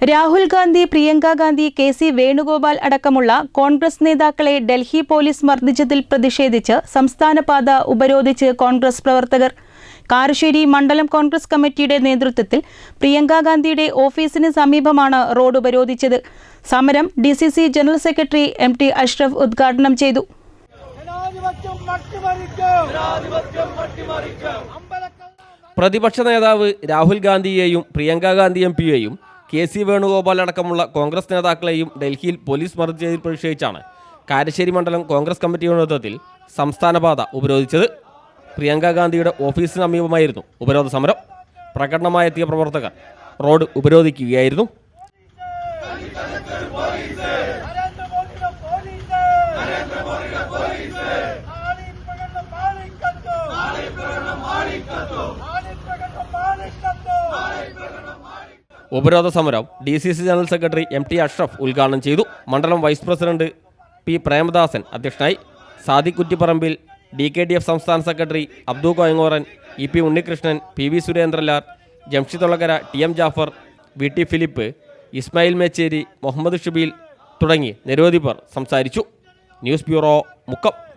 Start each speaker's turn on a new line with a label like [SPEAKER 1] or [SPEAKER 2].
[SPEAKER 1] Rahul Gandhi, Priyanka Gandhi, K C. Venugopal അടക്കമുള്ള കോൺഗ്രസ് നേതാക്കളെ Delhi police മർദ്ദിച്ചതിൽ പ്രതിഷേധിച്ച് സംസ്ഥാനപാത ഉപരോധിച്ച് കോൺഗ്രസ് പ്രവർത്തകർ. കാരശ്ശേരി മണ്ഡലം കോൺഗ്രസ് കമ്മിറ്റിയുടെ നേതൃത്വത്തിൽ പ്രിയങ്ക ഗാന്ധിയുടെ ഓഫീസിന് സമീപമാണ് റോഡ് ഉപരോധിച്ചത്. സമരം DCC general secretary MT. Ashraf ഉദ്ഘാടനം ചെയ്തു.
[SPEAKER 2] പ്രതിപക്ഷ നേതാവ് രാഹുൽ ഗാന്ധിയെയും പ്രിയങ്ക ഗാന്ധി എം.പിയെയും കെ.സി. വേണുഗോപാൽ അടക്കമുള്ള കോൺഗ്രസ് നേതാക്കളെയും ഡൽഹിയിൽ പോലീസ് മർദ്ദിച്ചതിൽ പ്രതിഷേധിച്ചാണ് കാരശ്ശേരി മണ്ഡലം കോൺഗ്രസ് കമ്മിറ്റിയുടെ നേതൃത്വത്തിൽ സംസ്ഥാനപാത ഉപരോധിച്ചത്. പ്രിയങ്ക ഗാന്ധിയുടെ ഓഫീസിന് സമീപമായിരുന്നു ഉപരോധ സമരം. പ്രകടനമായെത്തിയ പ്രവർത്തകർ റോഡ് ഉപരോധിക്കുകയായിരുന്നു. ഉപരോധ സമരം DCC general secretary MT. Ashraf ഉദ്ഘാടനം ചെയ്തു. മണ്ഡലം വൈസ് പ്രസിഡന്റ് പി. പ്രേമദാസൻ അധ്യക്ഷനായി. സാദിഖ് കുറ്റിപ്പറമ്പിൽ, DKDF സംസ്ഥാന secretary Abdu Koyangoran, E.P. Unnikrishnan, P.V. Surendralal, Jamshid Olakara, T.M. Jafar, V.T. Philip, Ismail Mecheri, Muhammad Shabeel തുടങ്ങി നിരവധി പേർ സംസാരിച്ചു. News bureau, Mukkam.